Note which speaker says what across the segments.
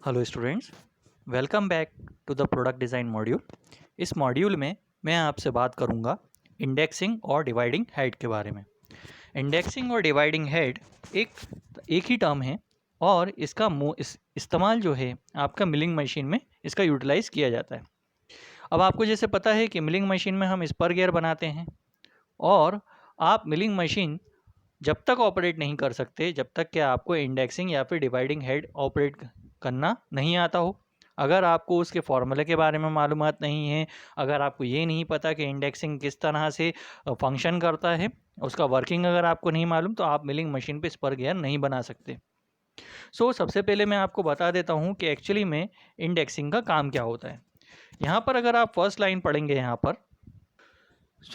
Speaker 1: Hello students, welcome back to the product design module. इस module में मैं आपसे बात करूंगा इंडेक्सिंग और डिवाइडिंग हेड के बारे में। इंडेक्सिंग और डिवाइडिंग हेड एक एक ही टर्म है और इसका इस्तेमाल जो है आपका मिलिंग मशीन में इसका यूटिलाइज़ किया जाता है। अब आपको जैसे पता है कि मिलिंग मशीन में हम स्पर गियर बनाते हैं और आप मिलिंग मशीन जब तक ऑपरेट नहीं कर सकते जब तक कि आपको इंडेक्सिंग या फिर डिवाइडिंग हेड ऑपरेट करना नहीं आता हो। अगर आपको उसके फॉर्मूले के बारे में मालूमात नहीं है, अगर आपको ये नहीं पता कि इंडेक्सिंग किस तरह से फंक्शन करता है, उसका वर्किंग अगर आपको नहीं मालूम, तो आप मिलिंग मशीन पे स्पर गियर नहीं बना सकते। सबसे पहले मैं आपको बता देता हूँ कि एक्चुअली में इंडेक्सिंग का काम क्या होता है। यहाँ पर अगर आप फर्स्ट लाइन पढ़ेंगे यहाँ पर,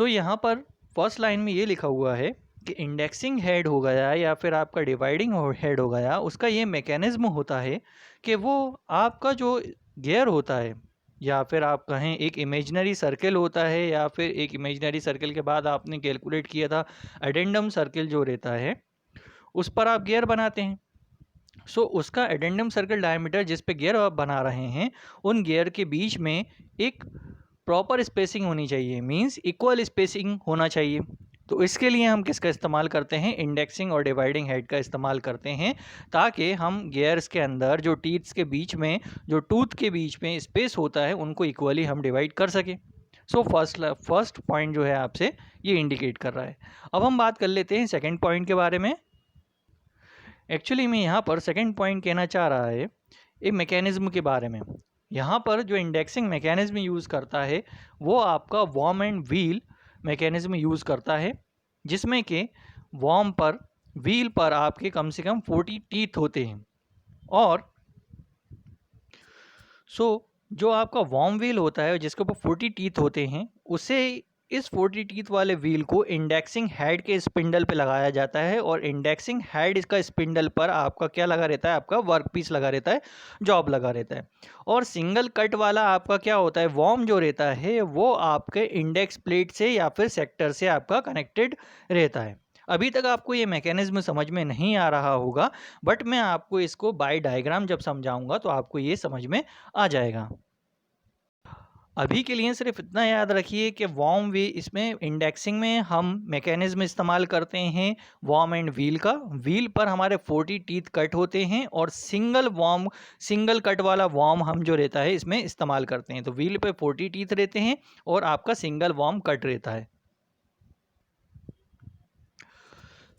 Speaker 1: यहाँ पर फर्स्ट लाइन में ये लिखा हुआ है कि इंडेक्सिंग हेड हो गया या फिर आपका डिवाइडिंग हेड हो गया, उसका ये मैकेनिज्म होता है कि वो आपका जो गियर होता है या फिर आप कहें एक इमेजिनरी सर्कल होता है, या फिर एक इमेजिनरी सर्कल के बाद आपने कैलकुलेट किया था एडेंडम सर्कल जो रहता है, उस पर आप गियर बनाते हैं। उसका एडेंडम सर्कल डायमीटर जिस पे गियर आप बना रहे हैं, उन गियर के बीच में एक प्रॉपर स्पेसिंग होनी चाहिए, मींस इक्वल स्पेसिंग होना चाहिए। तो इसके लिए हम किसका इस्तेमाल करते हैं? इंडेक्सिंग और डिवाइडिंग हेड का इस्तेमाल करते हैं, ताकि हम गियर्स के अंदर जो टीथ्स के बीच में, जो टूथ के बीच में स्पेस होता है, उनको इक्वली हम डिवाइड कर सकें। फर्स्ट पॉइंट जो है आपसे ये इंडिकेट कर रहा है। अब हम बात कर लेते हैं सेकेंड पॉइंट के बारे में। एक्चुअली मैं यहाँ पर सेकेंड पॉइंट कहना चाह रहा है एक मैकेनिज्म के बारे में। यहाँ पर जो इंडेक्सिंग मैकेनिज्म यूज़ करता है वो आपका worm and wheel mechanism use करता है, जिसमें कि वॉर्म पर, व्हील पर आपके कम से कम 40 टीथ होते हैं। और जो आपका वॉर्म व्हील होता है जिसके ऊपर 40 टीथ होते हैं, उसे इस 40 टीथ वाले व्हील को इंडेक्सिंग हेड के स्पिंडल पे लगाया जाता है, और इंडेक्सिंग हेड इसका स्पिंडल पर आपका क्या लगा रहता है? आपका वर्क पीस लगा रहता है, जॉब लगा रहता है। और सिंगल कट वाला आपका क्या होता है? वॉर्म जो रहता है वो आपके इंडेक्स प्लेट से या फिर सेक्टर से आपका कनेक्टेड रहता है। अभी तक आपको ये मैकेनिज्म समझ में नहीं आ रहा होगा, बट मैं आपको इसको बाय डायग्राम जब समझाऊंगा तो आपको ये समझ में आ जाएगा। अभी के लिए सिर्फ इतना याद रखिए कि वॉर्म वे, इसमें इंडेक्सिंग में हम मैकेनिज्म इस्तेमाल करते हैं वॉर्म एंड व्हील का। व्हील पर हमारे 40 टीथ कट होते हैं, और सिंगल कट वाला वॉर्म हम जो रहता है इसमें इस्तेमाल करते हैं। तो व्हील पे 40 टीथ रहते हैं और आपका सिंगल वॉर्म कट रहता है।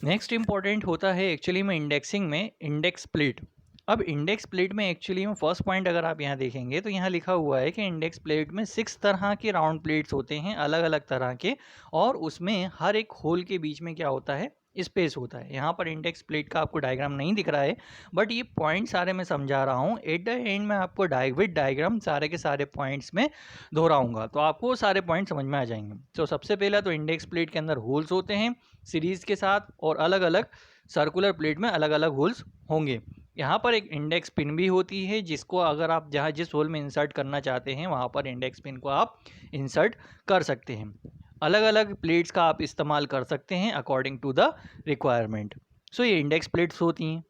Speaker 1: नेक्स्ट इंपॉर्टेंट होता है एक्चुअली में इंडेक्सिंग में इंडेक्स प्लेट। अब इंडेक्स प्लेट में एक्चुअली में फर्स्ट पॉइंट अगर आप यहाँ देखेंगे तो यहाँ लिखा हुआ है कि इंडेक्स प्लेट में 6 तरह के राउंड प्लेट्स होते हैं, अलग अलग तरह के, और उसमें हर एक होल के बीच में क्या होता है? स्पेस होता है। यहाँ पर इंडेक्स प्लेट का आपको डायग्राम नहीं दिख रहा है, बट ये पॉइंट सारे मैं समझा रहा हूँ। एट द एंड में आपको विद डायग्राम सारे के सारे पॉइंट्स में दोहराऊंगा, तो आपको सारे पॉइंट समझ में आ जाएंगे। तो सबसे पहला तो इंडेक्स प्लेट के अंदर होल्स होते हैं सीरीज के साथ, और अलग अलग सर्कुलर प्लेट में अलग अलग होल्स होंगे। यहाँ पर एक इंडेक्स पिन भी होती है, जिसको अगर आप जहाँ जिस होल में इंसर्ट करना चाहते हैं वहाँ पर इंडेक्स पिन को आप इंसर्ट कर सकते हैं। अलग अलग प्लेट्स का आप इस्तेमाल कर सकते हैं अकॉर्डिंग टू द रिक्वायरमेंट। ये इंडेक्स प्लेट्स होती हैं।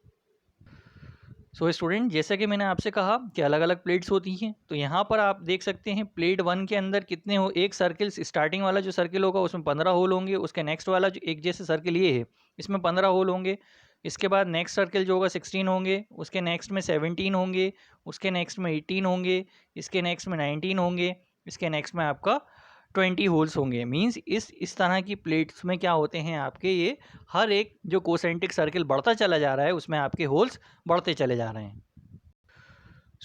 Speaker 1: स्टूडेंट, जैसा कि मैंने आपसे कहा कि अलग अलग प्लेट्स होती हैं, तो यहाँ पर आप देख सकते हैं प्लेट 1 के अंदर कितने हो, एक सर्किल, स्टार्टिंग वाला जो सर्किल होगा उसमें 15 होल होंगे। उसके नेक्स्ट वाला जो एक जैसे सर्किल ये है, इसमें 15 होल होंगे। इसके बाद नेक्स्ट सर्किल जो होगा 16 होंगे, उसके नेक्स्ट में 17 होंगे, उसके नेक्स्ट में 18 होंगे, इसके नेक्स्ट में 19 होंगे, इसके नेक्स्ट में आपका 20 होल्स होंगे। मींस इस तरह की प्लेट्स में क्या होते हैं आपके, ये हर एक जो कोसेंट्रिक सर्किल बढ़ता चला जा रहा है उसमें आपके होल्स बढ़ते चले जा रहे हैं।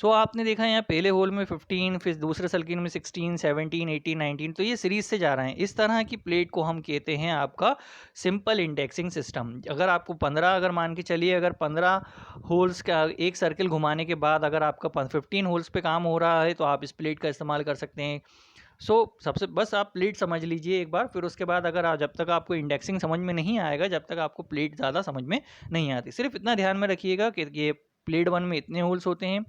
Speaker 1: आपने देखा यहाँ पहले होल में 15, फिर दूसरे सर्किल में 16, 17, 18, 19, तो ये सीरीज से जा रहे हैं। इस तरह की प्लेट को हम कहते हैं आपका सिंपल इंडेक्सिंग सिस्टम। अगर आपको 15, अगर मान के चलिए, अगर 15 होल्स का एक सर्किल घुमाने के बाद अगर आपका 15 होल्स पे काम हो रहा है, तो आप इस प्लेट का इस्तेमाल कर सकते हैं। सबसे बस आप प्लेट समझ लीजिए एक बार, फिर उसके बाद अगर जब तक आपको इंडेक्सिंग समझ में नहीं आएगा, जब तक आपको प्लेट ज़्यादा समझ में नहीं आती। सिर्फ इतना ध्यान में रखिएगा कि ये प्लेट 1 में इतने होल्स होते हैं,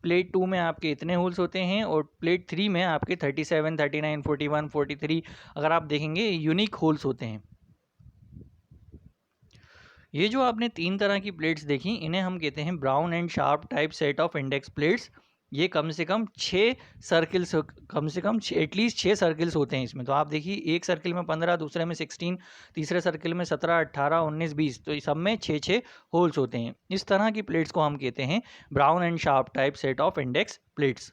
Speaker 1: प्लेट 2 में आपके इतने होल्स होते हैं, और प्लेट 3 में आपके 37, 39, 41, 43 अगर आप देखेंगे यूनिक होल्स होते हैं। ये जो आपने 3 तरह की प्लेट्स देखी, इन्हें हम कहते हैं brown and sharp type set of index plates. ये कम से कम 6 सर्किल्स, कम से कम एटलीस्ट 6 सर्किल्स होते हैं इसमें। तो आप देखिए, एक सर्किल में 15, दूसरे में 16, तीसरे सर्किल में 17, 18, 19, 20, तो सब में 6-6 होल्स होते हैं। इस तरह की प्लेट्स को हम कहते हैं brown and sharp type set of index plates.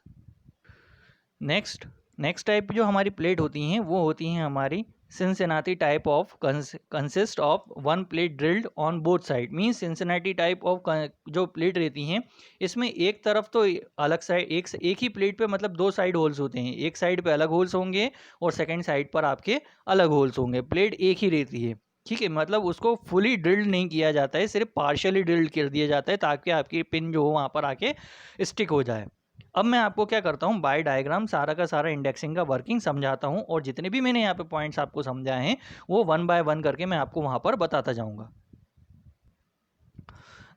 Speaker 1: Next next type जो हमारी प्लेट होती हैं वो होती हैं हमारी Cincinnati type of consist of one plate drilled on both side. Means Cincinnati type of जो प्लेट रहती हैं, इसमें एक तरफ तो अलग साइड, एक ही प्लेट पे मतलब 2 साइड होल्स होते हैं। एक साइड पे अलग होल्स होंगे और सेकंड साइड पर आपके अलग होल्स होंगे। प्लेट एक ही रहती है, ठीक है, मतलब उसको फुली ड्रिल्ड नहीं किया जाता है, सिर्फ पार्शियली ड्रिल्ड कर दिया जाता है ताकि आपकी पिन जो हो वहाँ पर आके स्टिक हो जाए। अब मैं आपको क्या करता हूँ, बाय डायग्राम सारा का सारा इंडेक्सिंग का वर्किंग समझाता हूँ, और जितने भी मैंने यहाँ पे पॉइंट्स आपको समझाए हैं वो 1 बाय 1 करके मैं आपको वहाँ पर बताता जाऊँगा।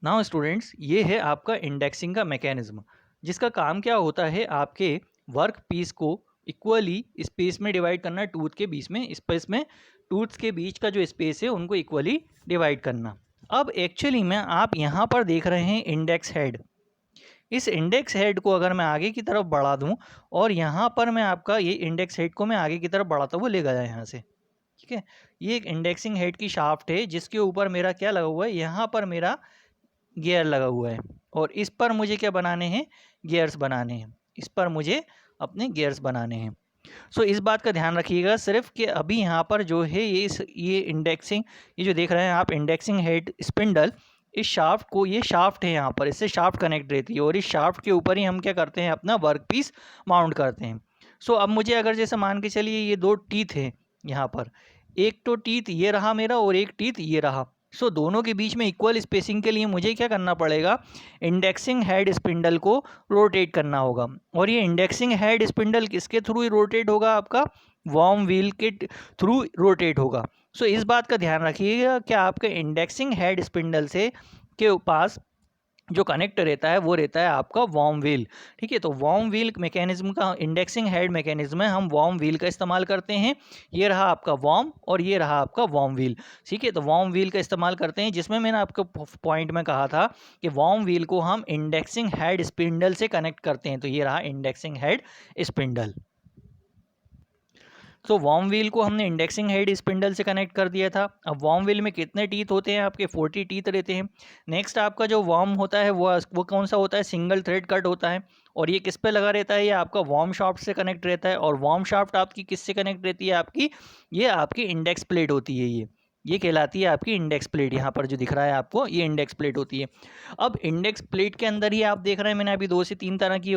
Speaker 1: नाउ स्टूडेंट्स, ये है आपका इंडेक्सिंग का मैकेनिज्म, जिसका काम क्या होता है, आपके वर्क पीस को इक्वली स्पेस में डिवाइड करना, टूथ के बीच में स्पेस में, टूथ्स के बीच का जो स्पेस है उनको इक्वली डिवाइड करना। अब एक्चुअली में आप यहाँ पर देख रहे हैं इंडेक्स हेड। इस इंडेक्स हेड को अगर मैं आगे की तरफ बढ़ा दूं, और यहाँ पर मैं आपका ये इंडेक्स हेड को मैं आगे की तरफ बढ़ाता हुआ ले गया यहाँ से, ठीक है। ये एक इंडेक्सिंग हेड की शाफ्ट है जिसके ऊपर मेरा क्या लगा हुआ है, यहाँ पर मेरा गियर लगा हुआ है, और इस पर मुझे क्या बनाने हैं, गियर्स बनाने हैं। इस पर मुझे अपने गियर्स बनाने हैं। सो इस बात का ध्यान रखिएगा सिर्फ कि अभी यहाँ पर जो है ये इंडेक्सिंग, ये जो देख रहे हैं आप इंडेक्सिंग हेड स्पिंडल, इस शाफ्ट को, ये शाफ्ट है यहाँ पर, इससे शाफ्ट कनेक्ट रहती है, और इस शाफ्ट के ऊपर ही हम क्या करते हैं, अपना वर्क पीस माउंट करते हैं। सो अब मुझे अगर जैसे मान के चलिए ये 2 टीथ हैं यहाँ पर, एक तो टीथ ये रहा मेरा और एक टीथ ये रहा। सो दोनों के बीच में इक्वल स्पेसिंग के लिए मुझे क्या करना पड़ेगा, इंडेक्सिंग हेड स्पिंडल को रोटेट करना होगा। और ये इंडेक्सिंग हेड स्पिंडल किसके थ्रू रोटेट होगा, आपका वॉर्म व्हील के थ्रू रोटेट होगा। सो इस बात का ध्यान रखिएगा कि आपके इंडेक्सिंग हेड स्पिंडल से के पास जो कनेक्ट रहता है वो रहता है आपका वॉर्म व्हील, ठीक है। तो वॉर्म व्हील मैकेनिज्म का, इंडेक्सिंग हेड मैकेनिज्म है, हम वॉर्म व्हील का इस्तेमाल करते हैं। ये रहा आपका वॉर्म और ये रहा आपका वॉर्म व्हील, ठीक है। तो वॉर्म व्हील का इस्तेमाल करते हैं, जिसमें मैंने आपको पॉइंट में कहा था कि वॉर्म व्हील को हम इंडेक्सिंग हेड स्पिंडल से कनेक्ट करते हैं। तो ये रहा इंडेक्सिंग हेड स्पिंडल। तो वॉर्म व्हील को हमने इंडेक्सिंग हेड स्पिंडल से कनेक्ट कर दिया था। अब वॉर्म व्हील में कितने टीथ होते हैं, आपके 40 टीथ रहते हैं। नेक्स्ट आपका जो वॉर्म होता है वो कौन सा होता है, सिंगल थ्रेड कट होता है, और ये किस पे लगा रहता है, ये आपका वॉर्म शाफ्ट से कनेक्ट रहता है। और वॉर्म शाफ्ट आपकी किससे कनेक्ट रहती है, आपकी ये आपकी इंडेक्स प्लेट होती है, ये कहलाती है आपकी इंडेक्स प्लेट। यहाँ पर जो दिख रहा है आपको, ये इंडेक्स प्लेट होती है। अब इंडेक्स प्लेट के अंदर ही आप देख रहे हैं, मैंने अभी 2 से 3 तरह की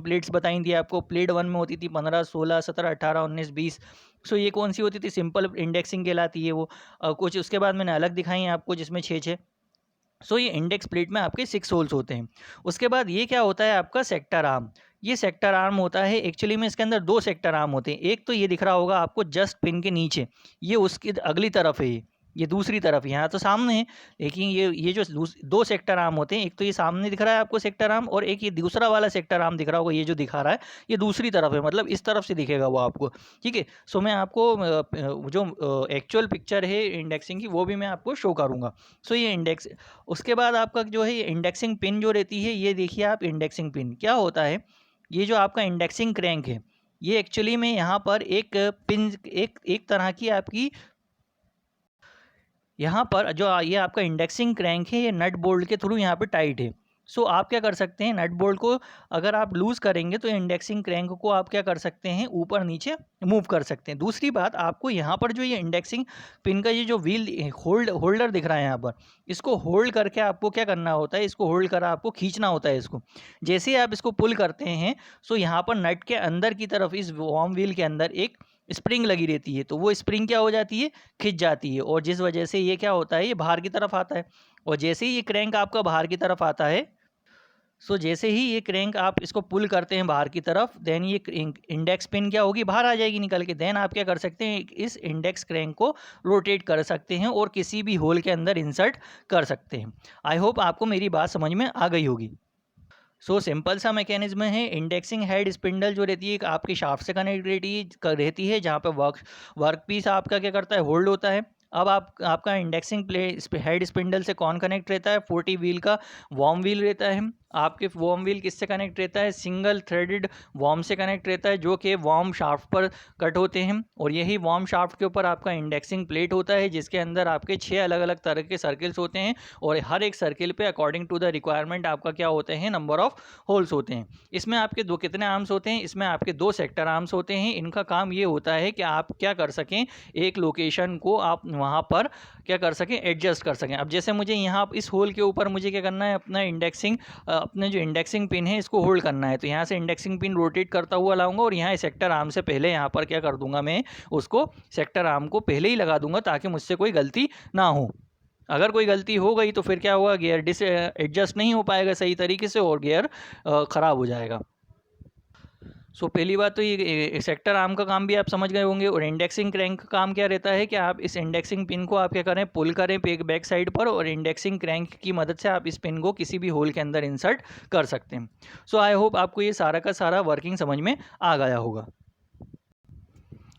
Speaker 1: प्लेट्स बताई थी आपको। प्लेट 1 में होती थी 15, 16, 17, 18, 19, 20। सो ये कौन सी होती थी, सिंपल इंडेक्सिंग कहलाती है वो। कुछ उसके बाद मैंने अलग दिखाई हैं आपको जिसमें 6-6। सो ये इंडेक्स प्लेट में आपके 6 होल्स होते हैं। उसके बाद ये क्या होता है आपका सेक्टर आर्म। ये सेक्टर आर्म होता है, एक्चुअली में इसके अंदर 2 सेक्टर आर्म होते हैं। एक तो ये दिख रहा होगा आपको जस्ट पिन के नीचे, ये उसकी अगली तरफ है, ये दूसरी तरफ, यहाँ तो सामने है, लेकिन ये जो 2 सेक्टर आर्म होते हैं, एक तो ये सामने दिख रहा है आपको सेक्टर आर्म, और एक ये दूसरा वाला सेक्टर आर्म दिख रहा होगा, ये जो दिखा रहा है ये दूसरी तरफ है, मतलब इस तरफ से दिखेगा वो आपको, ठीक है। सो मैं आपको जो एक्चुअल पिक्चर है इंडेक्सिंग की वो भी मैं आपको शो करूँगा। सो ये इंडेक्स, उसके बाद आपका जो है इंडेक्सिंग पिन जो रहती है, ये देखिए आप, इंडेक्सिंग पिन क्या होता है, ये जो आपका इंडेक्सिंग क्रैंक है, ये एक्चुअली में यहाँ पर एक पिन, एक तरह की आपकी, यहाँ पर जो ये आपका इंडेक्सिंग क्रैंक है, ये नट बोल्ट के थ्रू यहाँ पे टाइट है। सो आप क्या कर सकते हैं, नट बोल्ट को अगर आप लूज़ करेंगे तो इंडेक्सिंग क्रैंक को आप क्या कर सकते हैं, ऊपर नीचे मूव कर सकते हैं। दूसरी बात, आपको यहाँ पर जो ये इंडेक्सिंग पिन का ये जो व्हील होल्डर दिख रहा है यहाँ पर, इसको होल्ड करके आपको क्या करना होता है, इसको होल्ड कर आपको खींचना होता है इसको। जैसे ही आप इसको पुल करते हैं, सो यहाँ पर नट के अंदर की तरफ, इस वॉर्म व्हील के अंदर एक स्प्रिंग लगी रहती है, तो वो स्प्रिंग क्या हो जाती है, खिंच जाती है, और जिस वजह से ये क्या होता है, ये बाहर की तरफ आता है। और जैसे ही ये क्रैंक आपका बाहर की तरफ आता है, सो जैसे ही ये क्रैंक आप इसको पुल करते हैं बाहर की तरफ, देन ये इंडेक्स पिन क्या होगी, बाहर आ जाएगी निकल के। देन आप क्या कर सकते हैं, इस इंडेक्स क्रैंक को रोटेट कर सकते हैं और किसी भी होल के अंदर इंसर्ट कर सकते हैं। आई होप आपको मेरी बात समझ में आ गई होगी। सो सिंपल सा मैकेनिज्म है। इंडेक्सिंग हेड स्पिंडल जो रहती है आपकी शाफ्ट से कनेक्ट रहती है, जहाँ पे वर्क पीस आपका क्या करता है, होल्ड होता है। अब आपका इंडेक्सिंग हेड स्पिंडल से कौन कनेक्ट रहता है? 40 व्हील का वॉर्म व्हील रहता है। आपके वॉर्म व्हील किससे कनेक्ट रहता है? सिंगल थ्रेडेड वॉर्म से कनेक्ट रहता है, जो कि वॉर्म शाफ्ट पर कट होते हैं। और यही वॉर्म शाफ्ट के ऊपर आपका इंडेक्सिंग प्लेट होता है, जिसके अंदर आपके 6 अलग अलग तरह के सर्किल्स होते हैं। और हर एक सर्किल पे अकॉर्डिंग टू द रिक्वायरमेंट आपका क्या होते हैं? नंबर ऑफ होल्स होते हैं। इसमें आपके कितने आर्म्स होते हैं? इसमें आपके 2 सेक्टर आर्म्स होते हैं। इनका काम ये होता है कि आप क्या कर सकें, एक लोकेशन को आप वहाँ पर क्या कर सकें, एडजस्ट कर सकें। अब जैसे मुझे यहाँ इस होल के ऊपर मुझे क्या करना है, अपने जो इंडेक्सिंग पिन है इसको होल्ड करना है। तो यहाँ से इंडेक्सिंग पिन रोटेट करता हुआ लाऊंगा और यहाँ सेक्टर आर्म से पहले यहाँ पर क्या कर दूंगा, मैं उसको सेक्टर आर्म को पहले ही लगा दूंगा, ताकि मुझसे कोई गलती ना हो। अगर कोई गलती हो गई तो फिर क्या होगा, गियर एडजस्ट नहीं हो पाएगा सही तरीके से और गियर ख़राब हो जाएगा। पहली बात तो ये सेक्टर आर्म का काम भी आप समझ गए होंगे। और इंडेक्सिंग क्रैंक का काम क्या रहता है कि आप इस इंडेक्सिंग पिन को आप क्या करें, पुल करें बैक साइड पर, और इंडेक्सिंग क्रैंक की मदद से आप इस पिन को किसी भी होल के अंदर इंसर्ट कर सकते हैं। आई होप आपको ये सारा का सारा वर्किंग समझ में आ गया होगा।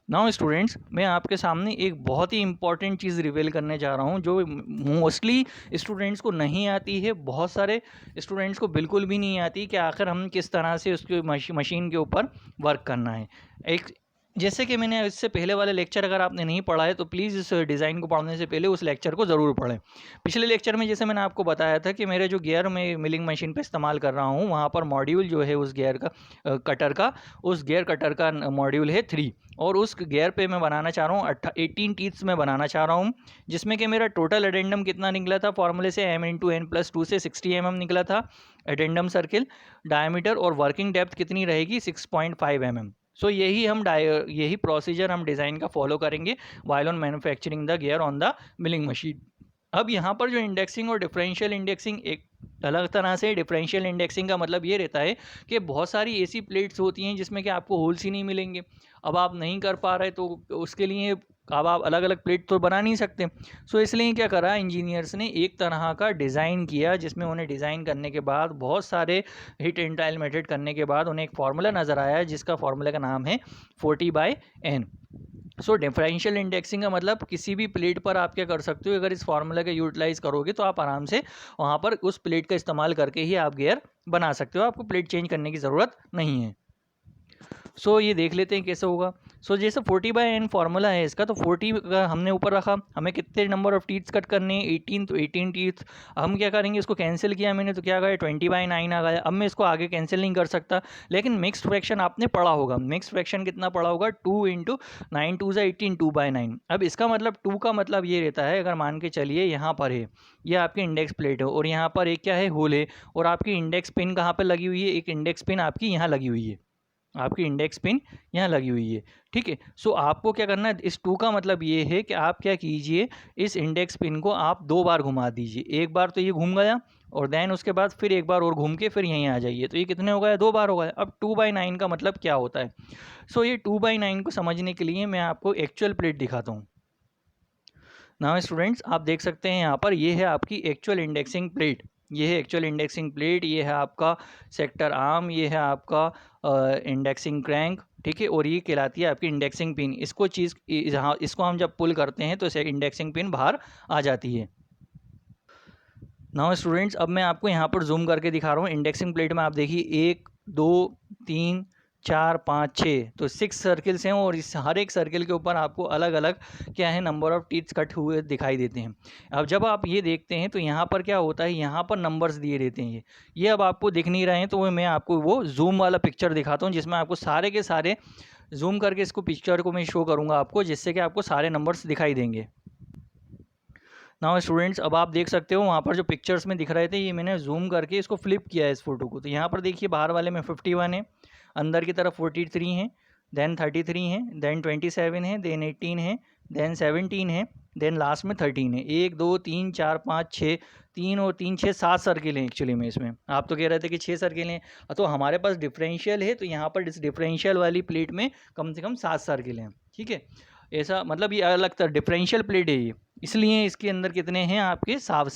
Speaker 1: नाउ स्टूडेंट्स, मैं आपके सामने एक बहुत ही इंपॉर्टेंट चीज़ रिवील करने जा रहा हूँ, जो मोस्टली स्टूडेंट्स को नहीं आती है। बहुत सारे स्टूडेंट्स को बिल्कुल भी नहीं आती कि आखिर हम किस तरह से उसके मशीन के ऊपर वर्क करना है। एक जैसे कि मैंने इससे पहले वाले लेक्चर अगर आपने नहीं पढ़ा है तो प्लीज़ इस डिज़ाइन को पढ़ने से पहले उस लेक्चर को ज़रूर पढ़ें। पिछले लेक्चर में जैसे मैंने आपको बताया था कि मेरे जो गियर मैं मिलिंग मशीन पे इस्तेमाल कर रहा हूँ, वहाँ पर मॉड्यूल जो है उस गियर का उस गियर कटर का मॉड्यूल है 3। और उस गियर पे मैं बनाना चाह रहा हूँ 18 टीथ्स में बनाना चाह रहा हूँ, जिसमें कि मेरा टोटल एडेंडम कितना निकला था फॉर्मूले से, m×n+2 से 60 mm निकला था एडेंडम सर्किल डायमीटर। और वर्किंग डेप्थ कितनी रहेगी, 6.5 mm। यही प्रोसीजर हम डिज़ाइन का फॉलो करेंगे while on manufacturing the gear on the milling machine. अब यहाँ पर जो इंडेक्सिंग और डिफरेंशियल इंडेक्सिंग एक अलग तरह से, डिफरेंशियल इंडेक्सिंग का मतलब ये रहता है कि बहुत सारी ऐसी प्लेट्स होती हैं जिसमें कि आपको होल्स ही नहीं मिलेंगे। अब आप नहीं कर पा रहे तो उसके लिए अब आप अलग अलग प्लेट तो बना नहीं सकते। इसलिए क्या करा इंजीनियर्स ने, एक तरह का डिज़ाइन किया, जिसमें उन्हें डिज़ाइन करने के बाद बहुत सारे हिट एंड ट्रायल मेथड करने के बाद उन्हें एक फार्मूला नज़र आया, जिसका फार्मूला का नाम है 40/n। डिफरेंशियल इंडेक्सिंग का मतलब किसी भी प्लेट पर आप क्या कर सकते हो, अगर इस फार्मूला का यूटिलाइज करोगे तो आप आराम से वहाँ पर उस प्लेट का इस्तेमाल करके ही आप गियर बना सकते हो, आपको प्लेट चेंज करने की ज़रूरत नहीं है। ये देख लेते हैं कैसे होगा। जैसे 40/n फार्मूला है इसका, तो 40 का हमने ऊपर रखा, हमें कितने नंबर ऑफ टीथ्स कट करने हैं, 18, तो 18 टीथ। हम क्या करेंगे, इसको कैंसिल किया मैंने तो क्या गया, 20/9 आ गया। अब मैं इसको आगे कैंसिल नहीं कर सकता, लेकिन मिक्स्ड फ्रैक्शन आपने पढ़ा होगा। मिक्स्ड फ्रैक्शन कितना पढ़ा होगा, 2 × 9 2 = 18, 2/9। अब इसका मतलब 2 का मतलब ये रहता है, अगर मान के चलिए यहाँ पर है, ये आपकी इंडेक्स प्लेट है और यहाँ पर एक क्या है, होल है, और आपकी इंडेक्स पिन कहाँ पर लगी हुई है, एक इंडेक्स पिन आपकी यहाँ लगी हुई है, आपकी इंडेक्स पिन यहाँ लगी हुई है, ठीक है। आपको क्या करना है, इस 2 का मतलब ये है कि आप क्या कीजिए, इस इंडेक्स पिन को आप 2 बार घुमा दीजिए। एक बार तो ये घूम गया और देन उसके बाद फिर एक बार और घूम के फिर यहीं आ जाइए, तो ये कितने हो गए, 2 बार हो गए। अब 2/9 का मतलब क्या होता है, ये 2/9 को समझने के लिए मैं आपको एक्चुअल प्लेट दिखाता हूँ। नाउ स्टूडेंट्स, आप देख सकते हैं यहाँ पर, ये है आपकी एक्चुअल इंडेक्सिंग प्लेट, ये है एक्चुअल इंडेक्सिंग प्लेट, ये है आपका सेक्टर आर्म, ये है आपका इंडेक्सिंग क्रैंक, ठीक है। और ये कहलाती है आपकी इंडेक्सिंग पिन। इसको हम जब पुल करते हैं तो इसे इंडेक्सिंग पिन बाहर आ जाती है। नाउ स्टूडेंट्स, अब मैं आपको यहाँ पर जूम करके दिखा रहा हूँ। इंडेक्सिंग प्लेट में आप देखिए 1 2 3 4 5 6, तो 6 सर्किल्स हैं, और इस हर एक सर्किल के ऊपर आपको अलग अलग क्या है, नंबर ऑफ टीथ्स कट हुए दिखाई देते हैं। अब जब आप ये देखते हैं तो यहाँ पर क्या होता है, यहाँ पर नंबर्स दिए रहते हैं। ये अब आपको दिख नहीं रहे हैं, तो मैं आपको वो जूम वाला पिक्चर दिखाता हूँ, जिसमें आपको सारे के सारे जूम करके इसको पिक्चर को मैं शो करूँगा आपको, जिससे कि आपको सारे नंबर्स दिखाई देंगे। नाउ स्टूडेंट्स, अब आप देख सकते हो वहाँ पर जो पिक्चर्स में दिख रहे थे, ये मैंने जूम करके इसको फ्लिप किया है इस फोटो को। तो यहाँ पर देखिए, बाहर वाले में 51 है, अंदर की तरफ 43 है, देन 33 है, देन 27 है, देन 18 है, देन 17 है, देन लास्ट में 13 है। 1 2 3 4 5 6, 3 और 3 6 7 सर्किल हैं एक्चुअली में इसमें। आप तो कह रहे थे कि 6 सर्किल हैं, तो हमारे पास डिफरेंशियल है, तो यहाँ पर इस डिफरेंशियल वाली प्लेट में कम से कम 7 सर्किल हैं, ठीक है। ऐसा मतलब ये अलग तरह डिफरेंशियल प्लेट है ये। इसलिए इसके अंदर कितने हैं आपके 7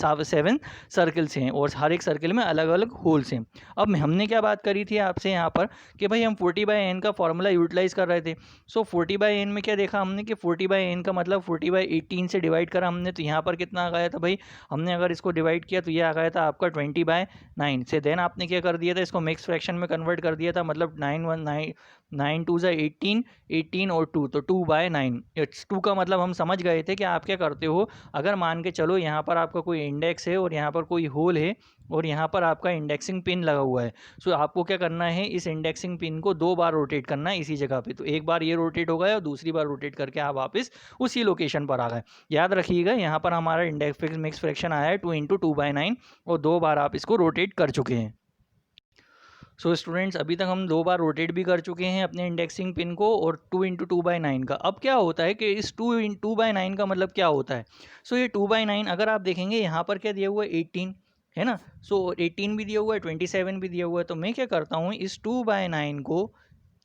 Speaker 1: सर्कल्स हैं और हर एक सर्कल में अलग अलग होल्स हैं। अब हमने क्या बात करी थी आपसे यहाँ पर कि भाई हम 40/n का फॉर्मूला यूटिलाइज़ कर रहे थे। सो 40/n में क्या देखा हमने कि 40/n का मतलब 40/18 से डिवाइड करा हमने, तो यहाँ पर कितना आ गया था भाई, हमने अगर इसको डिवाइड किया तो ये आ गया था आपका 20/9 से। देन आपने क्या कर दिया था, इसको मिक्स फ्रैक्शन में कन्वर्ट कर दिया था, मतलब 9 2 18, 18 और 2 तो 2/9। इट्स 2 का मतलब हम समझ गए थे कि आप क्या करते हो, अगर मान के चलो यहाँ पर आपका कोई इंडेक्स है और यहाँ पर कोई होल है और यहाँ पर आपका इंडेक्सिंग पिन लगा हुआ है। सो आपको क्या करना है, इस इंडेक्सिंग पिन को 2 बार रोटेट करना है इसी जगह पे। तो एक बार ये रोटेट हो गया और दूसरी बार रोटेट करके आप वापस उसी लोकेशन पर आ गए। याद रखिएगा यहाँ पर हमारा इंडेक्स मिक्स फ्रैक्शन आया है 2 × 2/9 और 2 बार आप इसको रोटेट कर चुके हैं। सो स्टूडेंट्स अभी तक हम 2 बार रोटेट भी कर चुके हैं अपने इंडेक्सिंग पिन को और 2 × 2/9 का। अब क्या होता है कि इस 2 × 2/9 का मतलब क्या होता है। सो ये 2/9 अगर आप देखेंगे यहाँ पर क्या दिया हुआ है 18 है ना। सो 18 भी दिया हुआ है 27 भी दिया हुआ है। तो मैं क्या करता हूँ, इस 2/9 को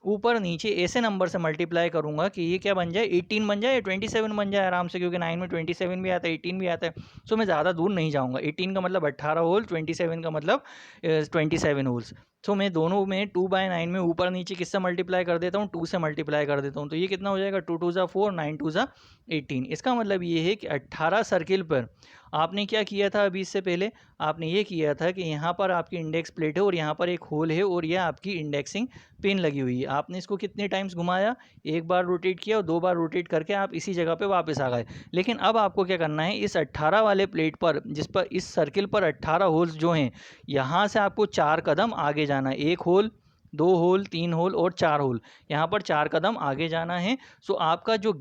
Speaker 1: ऊपर नीचे ऐसे नंबर से मल्टीप्लाई करूंगा कि ये क्या बन जाए, 18 बन जाए या 27 बन जाए आराम से, क्योंकि 9 में 27 भी आता है 18 भी आता है। सो मैं ज़्यादा दूर नहीं जाऊंगा। 18 का मतलब 18 होल, 27 का मतलब 27 होल्स। सो मैं दोनों में 2/9 में ऊपर नीचे किससे मल्टीप्लाई कर देता हूँ, 2 से मल्टीप्लाई कर देता हूँ। तो ये कितना हो जाएगा, 2 2 ज़ा 4, 9 2 ज़ा 18। इसका मतलब ये है कि 18 सर्किल पर आपने क्या किया था, अभी इससे पहले आपने ये किया था कि यहाँ पर आपकी इंडेक्स प्लेट है और यहाँ पर एक होल है और यह आपकी इंडेक्सिंग पिन लगी हुई है। आपने इसको कितने टाइम्स घुमाया, एक बार रोटेट किया और 2 बार रोटेट करके आप इसी जगह पे वापस आ गए। लेकिन अब आपको क्या करना है, इस 18 वाले प्लेट पर, जिस पर इस सर्किल पर 18 होल्स जो हैं, यहाँ से आपको 4 कदम आगे जाना है। 1 होल, 2 होल, 3 होल और 4 होल, यहाँ पर 4 कदम आगे जाना है। सो आपका जो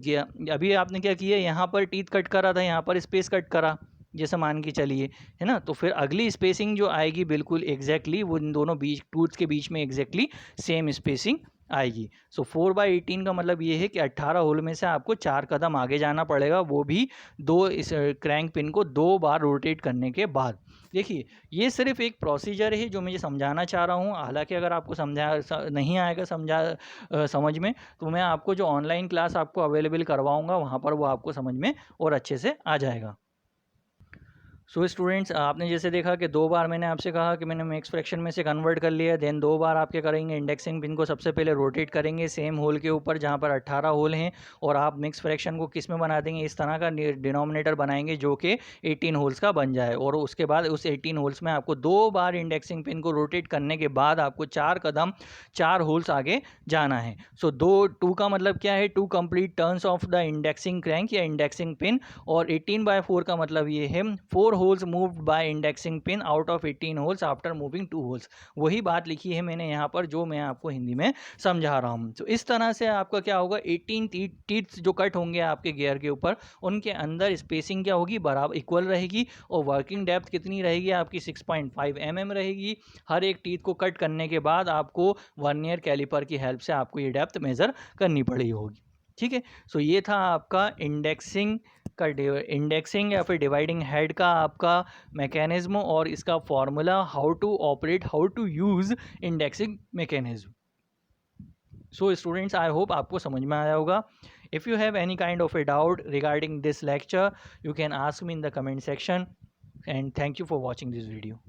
Speaker 1: अभी आपने क्या किया, यहाँ पर टीथ कट करा था, यहाँ पर स्पेस कट करा जैसे मान के चलिए, है ना। तो फिर अगली स्पेसिंग जो आएगी बिल्कुल एग्जैक्टली वो इन दोनों बीच टूथ्स के बीच में एग्जैक्टली सेम स्पेसिंग आएगी। सो 4/18 का मतलब ये है कि 18 होल में से आपको 4 कदम आगे जाना पड़ेगा, वो भी इस क्रैंक पिन को 2 बार रोटेट करने के बाद। देखिए ये सिर्फ एक प्रोसीजर है जो मैं समझाना चाह रहा हूँ। हालांकि अगर आपको नहीं आएगा समझ में, तो मैं आपको जो ऑनलाइन क्लास आपको अवेलेबल करवाऊँगा वहाँ पर वो आपको समझ में और अच्छे से आ जाएगा। सो स्टूडेंट्स आपने जैसे देखा कि 2 बार मैंने आपसे कहा कि मैंने मिक्स फ्रैक्शन में से कन्वर्ट कर लिया। देन 2 बार आप क्या करेंगे, इंडेक्सिंग पिन को सबसे पहले रोटेट करेंगे सेम होल के ऊपर जहाँ पर 18 होल हैं, और आप मिक्स फ्रैक्शन को किस में बना देंगे, इस तरह का डिनोमिनेटर बनाएंगे जो कि 18 होल्स का बन जाए। और उसके बाद उस 18 होल्स में आपको 2 बार इंडेक्सिंग पिन को रोटेट करने के बाद आपको 4 कदम 4 होल्स आगे जाना है। सो 2 का मतलब क्या है, 2 complete turns of the indexing crank या इंडेक्सिंग पिन। और 18/4 का मतलब ये है 4 holes moved by indexing pin out of 18 holes after moving 2 holes. वही बात लिखी है मैंने यहाँ पर जो मैं आपको हिंदी में समझा रहा हूँ। तो इस तरह से आपका क्या होगा, 18 टीथ्स जो कट होंगे आपके गियर के ऊपर, उनके अंदर स्पेसिंग क्या होगी, बराबर इक्वल रहेगी। और वर्किंग डेप्थ कितनी रहेगी आपकी, 6.5 mm रहेगी। हर एक टीथ को कट करने के बाद आपको वर्नियर कैलिपर की हेल्प से आपको ये डेप्थ मेज़र करनी पड़ी होगी। ठीक है। सो ये था आपका इंडेक्सिंग या फिर डिवाइडिंग हेड का आपका मैकेनिज्म और इसका formula, how to operate, how to use indexing mechanism. So students I hope आपको समझ में आया होगा। If you have any kind of a doubt regarding this lecture, you can ask me in the comment section, and thank you for watching this video.